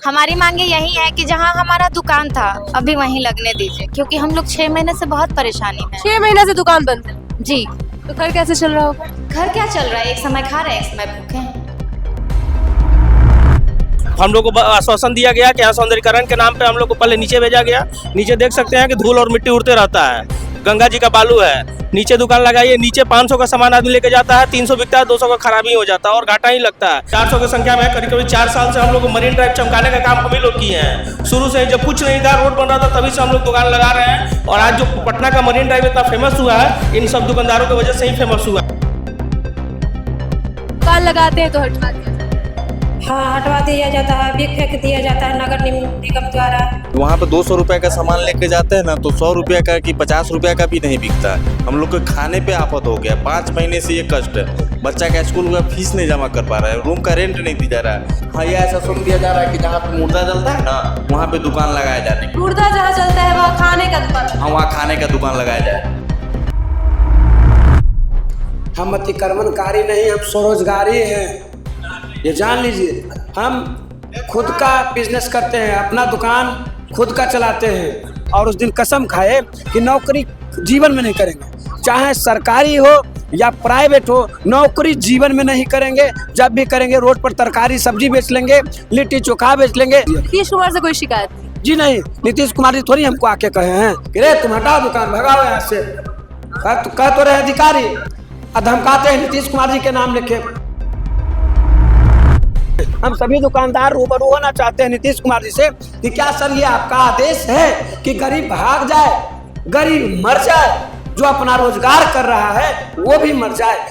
हमारी मांगे यही है कि जहां हमारा दुकान था अभी वहीं लगने दीजिए, क्योंकि हम लोग 6 महीने से बहुत परेशानी में हैं। 6 महीने से दुकान बंद है, जी। तो घर कैसे चल रहा होगा? घर क्या चल रहा है, एक समय खा रहे हैं, एक समय भूखे हैं। हम लोग को आश्वासन दिया गया कि यहाँ सौंदर्यीकरण के नाम पे हम लोग को पहले नीचे भेजा गया। नीचे देख सकते हैं कि धूल और मिट्टी उड़ते रहता है, गंगा जी का बालू है। नीचे दुकान लगाइए, नीचे 500 का सामान आदमी लेके जाता है, 300 बिकता है, 200 का खराबी हो जाता है और घाटा ही लगता है। 400 की संख्या में करीब करीब 4 साल से हम लोग मरीन ड्राइव चमकाने का काम हम ही लोग किए हैं। शुरू से जब कुछ नहीं था, रोड बन रहा था, तभी से हम लोग दुकान लगा रहे हैं। और आज जो पटना का मरीन ड्राइव इतना फेमस हुआ है, इन सब दुकानदारों की वजह से ही फेमस हुआ। दुकान लगाते हैं तो हटवा दिया जाता है। हाँ, हटवा दिया जाता है, बिक फेंक दिया जाता है नगर निगम द्वारा। वहाँ पे 200 रुपये का सामान लेके जाते हैं ना, तो 100 रुपये का कि 50 रुपये का भी नहीं बिकता है। हम लोग के खाने पे आफत हो गया। 5 महीने से ये कष्ट है। बच्चा का स्कूल का फीस नहीं जमा कर पा रहा है, रूम का रेंट नहीं दिया जा रहा है। हाँ, ये ऐसा सुन दिया जा रहा है कि जहाँ पे मुर्दा जलता है ना, वहाँ पे दुकान लगाया जाए। मुर्दा जहाँ चलता है वहाँ खाने का दुकान। हाँ, वहाँ खाने का दुकान लगाया जाए। हम अतिक्रमणकारी नहीं, हम स्वरोजगारी हैं, ये जान लीजिए। हम खुद का बिजनेस करते हैं, अपना दुकान खुद का चलाते हैं। और उस दिन कसम खाए कि नौकरी जीवन में नहीं करेंगे, चाहे सरकारी हो या प्राइवेट हो, नौकरी जीवन में नहीं करेंगे। जब भी करेंगे रोड पर तरकारी सब्जी बेच लेंगे, लिट्टी चोखा बेच लेंगे। नीतीश कुमार से कोई शिकायत नहीं? जी नहीं, नीतीश कुमार जी थोड़ी हमको आके कहे हैं कि रे तुम हटाओ दुकान, भगाओ यहाँ से। कह तो रहे अधिकारी, धमकाते हैं नीतीश कुमार जी के नाम लेके। हम सभी दुकानदार रूबरू होना चाहते हैं नीतीश कुमार जी से कि क्या सर ये आपका आदेश है कि गरीब भाग जाए, गरीब मर जाए, जो अपना रोजगार कर रहा है वो भी मर जाए।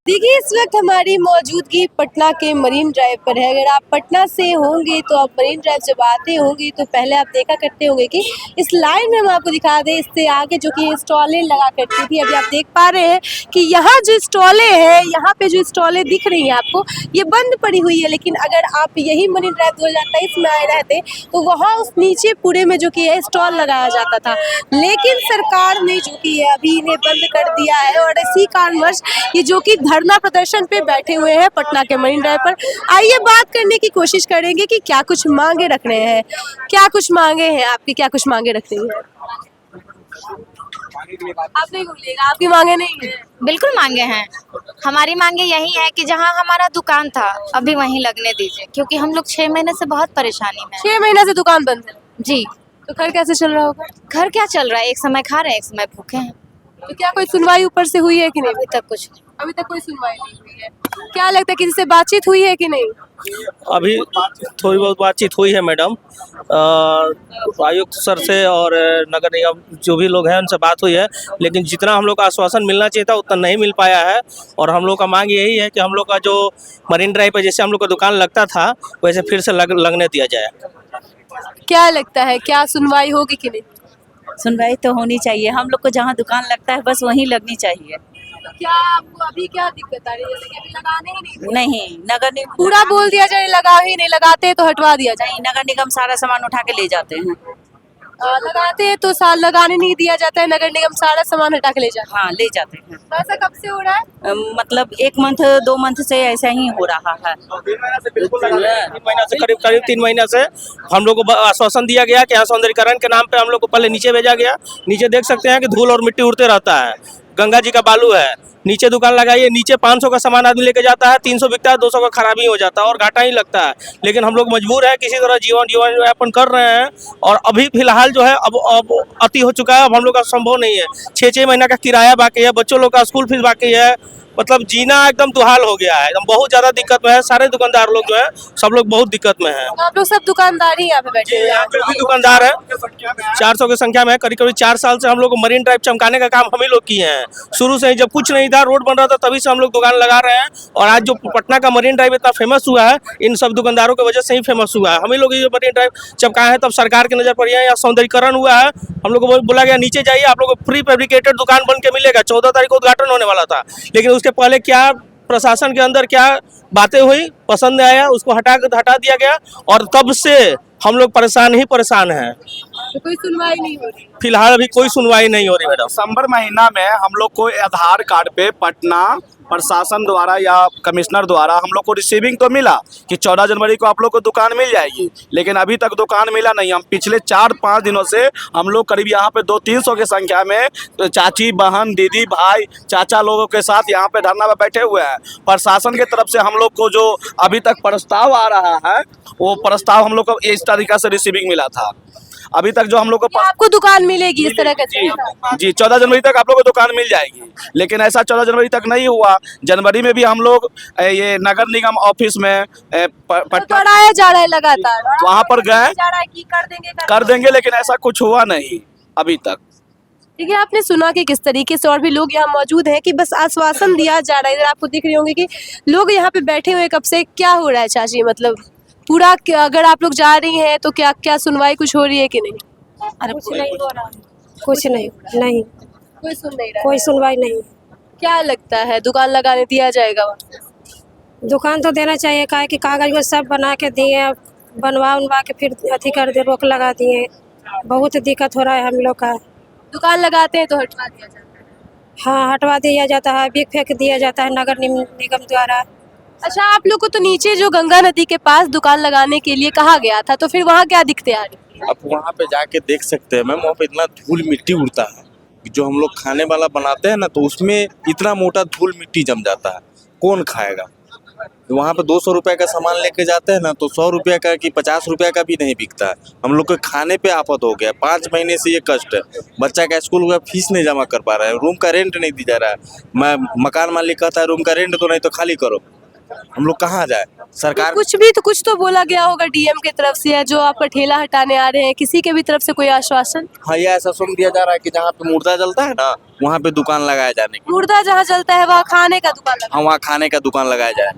देखिए, इस वक्त हमारी मौजूदगी पटना के मरीन ड्राइव पर है। अगर आप पटना से होंगे तो आप मरीन ड्राइव जब आते होंगे तो पहले आप देखा करते होंगे कि इस लाइन में हम आपको दिखा दें, इससे आगे जो कि स्टॉलें लगा करती थी, अभी आप देख पा रहे हैं कि यहाँ जो स्टॉलें हैं, यहाँ पे जो स्टॉलें दिख रही हैं आपको, ये बंद पड़ी हुई है। लेकिन अगर आप यही मरीन ड्राइव 2023 में आए रहते तो वहाँ उस नीचे पूरे में जो कि है स्टॉल लगाया जाता था, लेकिन सरकार ने जो कि है अभी इन्हें बंद कर दिया है। और इसी कारणवश ये जो कि धरना प्रदर्शन पे बैठे हुए हैं पटना के मरीन ड्राइव पर। आइए बात करने की कोशिश करेंगे कि क्या कुछ मांगे रख रहे हैं, क्या कुछ मांगे हैं आपकी, क्या कुछ मांगे रख रही हैं? आप नहीं बोलिएगा, आपकी मांगे नहीं है? बिल्कुल मांगे हैं। हमारी मांगे यही है कि जहां हमारा दुकान था अभी वहीं लगने दीजिए, क्योंकि हम लोग 6 महीने से बहुत परेशानी में हैं। 6 महीने से दुकान बंद है, जी। तो घर कैसे चल रहा होगा? घर क्या चल रहा है, एक समय खा रहे हैं, एक समय भूखे हैं। तो क्या कोई सुनवाई ऊपर से हुई है कि नहीं? अभी तक कुछ नहीं। अभी तक कोई सुनवाई नहीं हुई है। क्या लगता है किसी से बातचीत हुई है कि नहीं? अभी थोड़ी बहुत बातचीत हुई है मैडम, आयुक्त सर से और नगर निगम जो भी लोग हैं उनसे बात हुई है, लेकिन जितना हम लोग का आश्वासन मिलना चाहिए था उतना नहीं मिल पाया है। और हम लोग का मांग यही है कि हम लोग का जो मरीन ड्राइव पर जैसे हम लोग का दुकान लगता था वैसे फिर से लगने दिया जाए। क्या लगता है, क्या सुनवाई होगी कि नहीं? सुनवाई तो होनी चाहिए। हम लोग को जहाँ दुकान लगता है बस वहीं लगनी चाहिए। क्या आपको अभी क्या दिक्कत आ रही है? जैसे कि अभी लगाने ही नहीं, नगर निगम पूरा बोल दिया जाए लगा ही नहीं, लगाते तो हटवा दिया जाए। नहीं, नगर निगम सारा सामान उठा के ले जाते हैं। लगाते हैं तो साल लगाने नहीं दिया जाता है, नगर निगम सारा सामान हटा के ले जाता हाँ, ले जाते हैं। है। ऐसा कब से हो रहा है? मतलब 1 मंथ 2 मंथ से ऐसा ही हो रहा है। 3 महीना से करीब 3 महीने से हम लोग को आश्वासन दिया गया कि यहाँ सौंदर्यीकरण के नाम पे हम लोग को पहले नीचे भेजा गया। नीचे देख सकते हैं कि धूल और मिट्टी उड़ते रहता है, गंगा जी का बालू है। नीचे दुकान लगाइए, नीचे 500 का सामान आदमी लेके जाता है, 300 बिकता है, 200 का खराबी हो जाता है और घाटा ही लगता है। लेकिन हम लोग मजबूर है, किसी तरह जीवन यापन कर रहे हैं। और अभी फिलहाल जो है अब अति हो चुका है, अब हम लोग का संभव नहीं है। 6-6 महीना का किराया बाकी है, बच्चों लोग का स्कूल फीस बाकी है। मतलब जीना एकदम दुहाल हो गया है, एकदम बहुत ज़्यादा दिक्कत में है। सारे दुकानदार लोग जो है सब लोग बहुत दिक्कत में हैं। तो आप लोग सब दुकानदार ही यहाँ पे बैठे हुए हैं? जो भी दुकानदार है 400 की संख्या में करीब करीब 4 साल से हम लोग मरीन ड्राइव चमकाने का काम हम ही लोग किए हैं। शुरू से जब कुछ नहीं था, रोड बन रहा था, तभी से हम लोग दुकान लगा रहे हैं। और आज जो पटना का मरीन ड्राइव इतना फेमस हुआ है, इन सब दुकानदारों की वजह से ही फेमस हुआ है। हम ही लोग ये मरीन ड्राइव चमकाए हैं, तब सरकार की नज़र पड़ी है, यहाँ सौंदर्यीकरण हुआ है। हम लोग को बोला गया नीचे जाइए, आप लोग को प्री फैब्रिकेटेड दुकान बन के मिलेगा। 14 तारीख को उद्घाटन होने वाला था, लेकिन उसके पहले क्या प्रशासन के अंदर क्या बातें हुई, पसंद आया, उसको हटा दिया गया। और तब से हम लोग परेशान हैं। तो कोई सुनवाई नहीं हो रही। फिलहाल अभी कोई सुनवाई नहीं हो रही मैडम। दिसंबर महीना में हम लोग को आधार कार्ड पे पटना प्रशासन द्वारा या कमिश्नर द्वारा हम लोग को रिसीविंग तो मिला कि 14 जनवरी को आप लोग को दुकान मिल जाएगी, लेकिन अभी तक दुकान मिला नहीं। हम पिछले 4-5 दिनों से हम लोग करीब यहाँ पे 200-300 की संख्या में चाची, बहन, दीदी, भाई, चाचा लोगों के साथ यहाँ पे धरना में बैठे हुए हैं। प्रशासन की तरफ से हम लोग को जो अभी तक प्रस्ताव आ रहा है वो प्रस्ताव हम लोग को इस तरीका से रिसीविंग मिला था। अभी तक जो हम लोग को आपको दुकान मिलेगी इस तरह का? जी 14 जनवरी तक आप लोग को दुकान मिल जाएगी, लेकिन ऐसा 14 जनवरी तक नहीं हुआ। जनवरी में भी हम लोग ये नगर निगम ऑफिस में बढ़ाया जा रहा है लगातार, वहाँ पर गए, जा रहा है कि कर देंगे, लेकिन ऐसा कुछ हुआ नहीं अभी तक। ठीक है, आपने सुना कि किस तरीके से और भी लोग यहाँ मौजूद हैं कि बस आश्वासन दिया जा रहा है। इधर आपको दिख रही होंगी कि लोग यहाँ पे बैठे हुए कब से। क्या हो रहा है चाची, मतलब पूरा अगर आप लोग जा रही हैं तो क्या क्या सुनवाई कुछ हो रही है कि नहीं? अरे कुछ नहीं हो रहा है, कुछ नहीं नहीं, कोई सुन नहीं रहा कोई सुनवाई नहीं। क्या लगता है दुकान लगाने दिया जाएगा वहाँ? दुकान तो देना चाहिए, काहे कि कागज वो सब बना के दिए, बनवा उनवा के फिर अथी कर दे, रोक लगा दिए। बहुत दिक्कत हो रहा है हम लोग का। दुकान लगाते हैं तो हटवा दिया जाता है। हाँ, हटवा दिया जाता है, बिक फेंक दिया जाता है नगर निगम द्वारा। अच्छा, आप लोग को तो नीचे जो गंगा नदी के पास दुकान लगाने के लिए कहा गया था, तो फिर वहाँ क्या दिक्कतें आ रही? आप वहाँ पे जाके देख सकते हैं मैम, वहाँ पे इतना धूल मिट्टी उड़ता है। जो हम लोग खाने वाला बनाते हैं ना, तो उसमें इतना मोटा धूल मिट्टी जम जाता है, कौन खाएगा। वहाँ पे 200 रुपये का सामान लेके जाते हैं ना, तो 100 रुपये का कि 50 रुपये का भी नहीं बिकता है। हम लोग के खाने पे आफत हो गया। 5 महीने से ये कष्ट है। बच्चा का स्कूल का फीस नहीं जमा कर पा रहा है, रूम का रेंट नहीं दिया जा रहा है। मैं मकान मालिक कहता है रूम का रेंट तो नहीं तो खाली करो। हम लोग कहाँ जाए? सरकार कुछ तो बोला गया होगा डीएम की तरफ से, या जो आपका ठेला हटाने आ रहे हैं किसी के भी तरफ से कोई आश्वासन? हाँ, ये ऐसा सुन दिया जा रहा है कि जहाँ पे मुर्दा जलता है ना, वहाँ पे दुकान लगाया जाने की। मुर्दा जहाँ जलता है वहाँ खाने का दुकान लगा। हाँ, वहाँ खाने का दुकान लगाया जाए।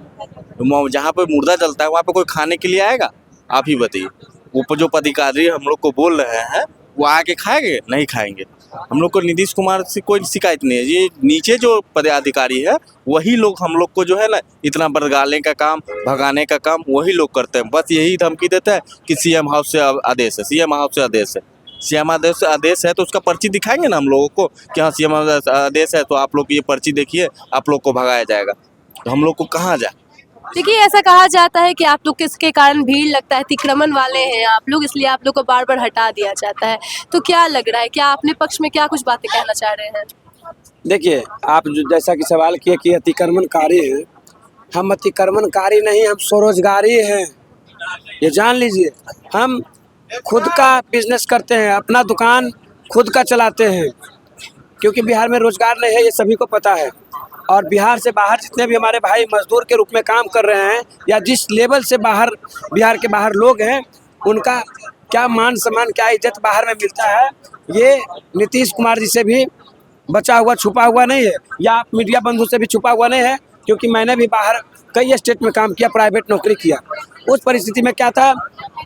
तो जहाँ पे मुर्दा जलता है वहाँ पे कोई खाने के लिए आएगा? आप ही बताइए। वो जो पदाधिकारी हम लोग को बोल रहे हैं वो आके खाएंगे? नहीं खाएंगे। हम लोग को नीतीश कुमार से कोई शिकायत नहीं है। ये नीचे जो पदाधिकारी है वही लोग हम लोग को जो है ना इतना बरगालने का काम, भगाने का काम वही लोग करते हैं। बस यही धमकी देते हैं कि सीएम हाउस से आदेश है, सीएम हाउस से आदेश है। सीएम आदेश है तो उसका पर्ची दिखाएंगे ना हम लोगों को कि हाँ सीएम आदेश है, तो आप लोग ये पर्ची देखिए, आप लोग को भगाया जाएगा। तो हम लोग को कहाँ जाए? देखिए, ऐसा कहा जाता है कि आप लोग किसके कारण भीड़ लगता है, अतिक्रमण वाले हैं आप लोग, इसलिए आप लोग को बार बार हटा दिया जाता है। तो क्या लग रहा है, क्या अपने पक्ष में क्या कुछ बातें कहना चाह रहे हैं? देखिए, आप जो जैसा कि सवाल किए कि अतिक्रमणकारी हैं, हम अतिक्रमणकारी नहीं, हम स्वरोजगारी हैं। ये जान लीजिए, हम खुद का बिजनेस करते हैं, अपना दुकान खुद का चलाते हैं, क्योंकि बिहार में रोजगार नहीं है, ये सभी को पता है। और बिहार से बाहर जितने भी हमारे भाई मजदूर के रूप में काम कर रहे हैं, या जिस लेवल से बाहर बिहार के बाहर लोग हैं, उनका क्या मान सम्मान, क्या इज्जत बाहर में मिलता है, ये नीतीश कुमार जी से भी बचा हुआ छुपा हुआ नहीं है, या आप मीडिया बंधु से भी छुपा हुआ नहीं है। क्योंकि मैंने भी बाहर कई स्टेट में काम किया, प्राइवेट नौकरी किया। उस परिस्थिति में क्या था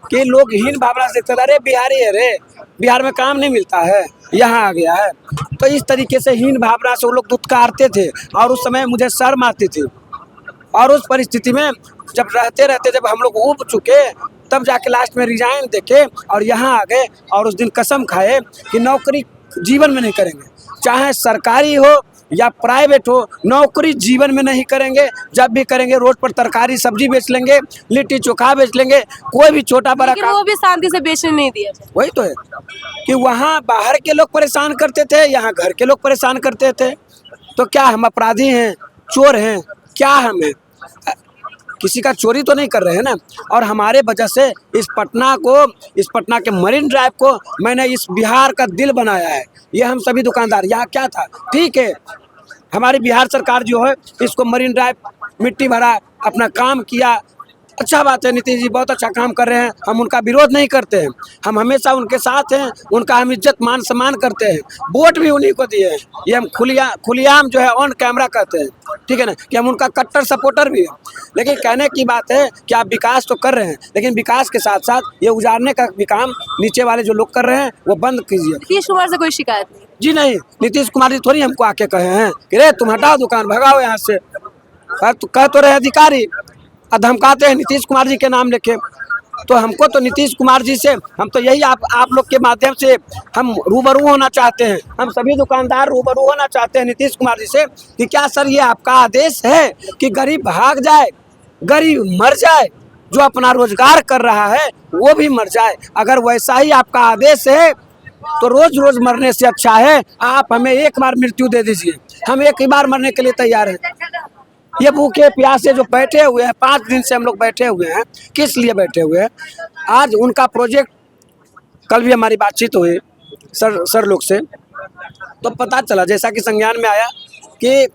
कि लोग हीन भावना से देखते थे, अरे बिहारी है रे, बिहार में काम नहीं मिलता है, यहाँ आ गया है। तो इस तरीके से हीन भावना से वो लोग दुत्कारते थे, और उस समय मुझे शर्म आती थी। और उस परिस्थिति में जब रहते रहते जब हम लोग ऊब चुके, तब जाके लास्ट में रिजाइन देके और यहाँ आ गए, और उस दिन कसम खाए कि नौकरी जीवन में नहीं करेंगे, चाहे सरकारी हो या प्राइवेट हो, नौकरी जीवन में नहीं करेंगे। जब भी करेंगे रोड पर तरकारी सब्जी बेच लेंगे, लिट्टी चोखा बेच लेंगे, कोई भी छोटा बड़ा लेकिन वो भी शांति से बेचने नहीं दिया जाए। वही तो है कि वहाँ बाहर के लोग परेशान करते थे, यहाँ घर के लोग परेशान करते थे। तो क्या हम अपराधी हैं, चोर हैं? क्या हमें किसी का चोरी तो नहीं कर रहे हैं ना। और हमारे वजह से इस पटना के मरीन ड्राइव को मैंने इस बिहार का दिल बनाया है। ये हम सभी दुकानदार, यहाँ क्या था, ठीक है हमारी बिहार सरकार जो है इसको मरीन ड्राइव मिट्टी भरा, अपना काम किया, अच्छा बात है। नीतीश जी बहुत अच्छा काम कर रहे हैं, हम उनका विरोध नहीं करते हैं, हम हमेशा उनके साथ हैं, उनका हम इज्जत मान सम्मान करते हैं। वोट भी उन्हीं को दिए हैं, ये हम खुलियाम जो है ऑन कैमरा कहते हैं, ठीक है ना, कि हम उनका कट्टर सपोर्टर भी हैं। लेकिन कहने की बात है कि आप विकास तो कर रहे हैं, लेकिन विकास के साथ साथ ये उजाड़ने का भी काम नीचे वाले जो लोग कर रहे हैं वो बंद कीजिए। नीतीश कुमार से कोई शिकायत नहीं? जी नहीं, नीतीश कुमार जी थोड़ी हमको आके कहे हैं कि रे तुम हटाओ दुकान, भगाओ यहाँ से। कह तो रहे अधिकारी, धमकाते हैं नीतीश कुमार जी के नाम लेके। तो हमको तो नीतीश कुमार जी से हम तो यही आप लोग के माध्यम से हम रूबरू होना चाहते हैं, हम सभी दुकानदार रूबरू होना चाहते हैं नीतीश कुमार जी से कि क्या सर ये आपका आदेश है कि गरीब भाग जाए, गरीब मर जाए, जो अपना रोजगार कर रहा है वो भी मर जाए? अगर वैसा ही आपका आदेश है तो रोज रोज मरने से अच्छा है आप हमें एक बार मृत्यु दे दीजिए, हम एक ही बार मरने के लिए तैयार हैं। ये भूखे प्यासे जो बैठे हुए हैं, 5 दिन से हम लोग बैठे हुए हैं, किस लिए बैठे हुए हैं? आज उनका प्रोजेक्ट, कल भी हमारी बातचीत हुई सर लोग से, तो पता चला जैसा कि संज्ञान में आया कि,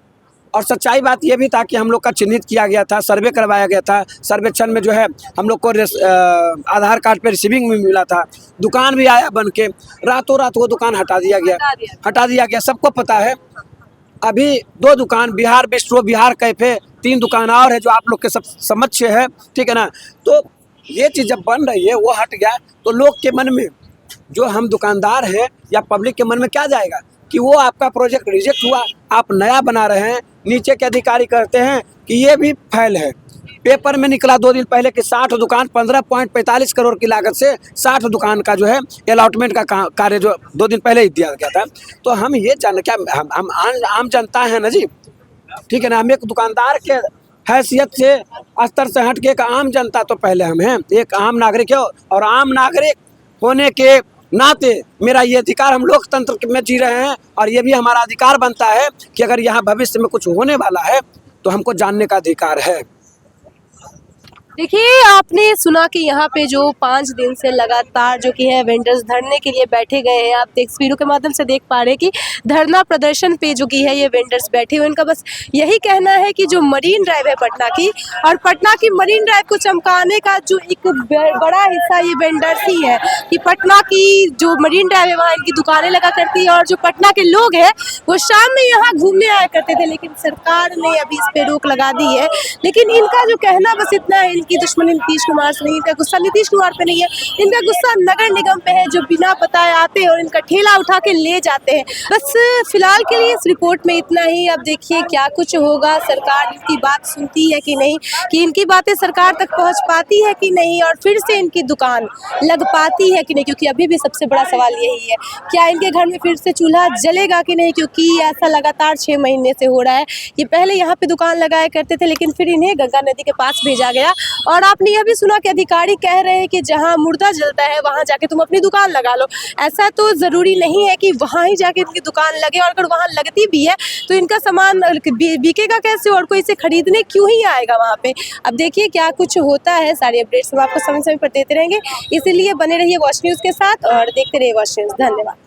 और सच्चाई बात ये भी था कि हम लोग का चिन्हित किया गया था, सर्वे करवाया गया था, सर्वेक्षण में जो है हम लोग को आधार कार्ड पे रिसीविंग में मिला था, दुकान भी आया बन के, रातों रात वो दुकान हटा दिया गया, सबको पता है। अभी 2 दुकान, बिहार बिस्ट्रो, बिहार कैफे, 3 दुकान और है जो आप लोग के सब समक्ष है, ठीक है ना। तो ये चीज़ जब बन रही है, वो हट गया तो लोग के मन में, जो हम दुकानदार हैं या पब्लिक के मन में क्या जाएगा कि वो आपका प्रोजेक्ट रिजेक्ट हुआ, आप नया बना रहे हैं। नीचे के अधिकारी कहते हैं कि ये भी फैल है, पेपर में निकला 2 दिन पहले कि 60 दुकान 15.45 करोड़ की लागत से 60 दुकान का जो है अलॉटमेंट का कार्य जो 2 दिन पहले ही दिया गया था। तो हम ये जान, क्या हम आम जनता है ना जी, ठीक है ना, हम एक दुकानदार के हैसियत से, स्तर से हट के एक आम जनता तो पहले हम हैं, एक आम नागरिक है, और आम नागरिक होने के नाते मेरा ये अधिकार, हम लोकतंत्र में जी रहे हैं और ये भी हमारा अधिकार बनता है कि अगर यहाँ भविष्य में कुछ होने वाला है तो हमको जानने का अधिकार है। देखिए, आपने सुना कि यहाँ पे जो 5 दिन से लगातार जो कि है वेंडर्स धरने के लिए बैठे गए हैं। आप तस्वीरों के माध्यम से देख पा रहे हैं कि धरना प्रदर्शन पे जो कि है ये वेंडर्स बैठे हुए, इनका बस यही कहना है कि जो मरीन ड्राइव है पटना की, और पटना की मरीन ड्राइव को चमकाने का जो एक बड़ा हिस्सा ये वेंडर्स ही है कि पटना की जो मरीन ड्राइव है वहाँ इनकी दुकानें लगा करती है, और जो पटना के लोग हैं वो शाम में यहाँ घूमने आया करते थे, लेकिन सरकार ने अभी इस पे रोक लगा दी है। लेकिन इनका जो कहना बस इतना है, की दुश्मनी नीतीश कुमार से नहीं, इनका गुस्सा नीतीश कुमार पे नहीं है, इनका गुस्सा नगर निगम पे है जो बिना बताए आते हैं और इनका ठेला उठा के ले जाते हैं। बस फिलहाल के लिए इस रिपोर्ट में इतना ही। अब देखिए क्या कुछ होगा, सरकार इनकी बात सुनती है कि नहीं, कि इनकी बातें सरकार तक पहुंच पाती है कि नहीं, और फिर से इनकी दुकान लग पाती है कि नहीं, क्योंकि अभी भी सबसे बड़ा सवाल यही है, क्या इनके घर में फिर से चूल्हा जलेगा कि नहीं, क्योंकि ऐसा लगातार 6 महीने से हो रहा है। ये पहले यहाँ पे दुकान लगाया करते थे, लेकिन फिर इन्हें गंगा नदी के पास भेजा गया, और आपने यह भी सुना कि अधिकारी कह रहे हैं कि जहां मुर्दा जलता है वहां जाके तुम अपनी दुकान लगा लो। ऐसा तो ज़रूरी नहीं है कि वहां ही जाके इनकी दुकान लगे, और अगर वहां लगती भी है तो इनका सामान बिकेगा कैसे, और कोई इसे खरीदने क्यों ही आएगा वहां पे। अब देखिए क्या कुछ होता है, सारी अपडेट्स हम आपको समय समय पर देते रहेंगे, इसीलिए बने रहिए वॉच न्यूज़ के साथ और देखते रहिए वॉच न्यूज़। धन्यवाद।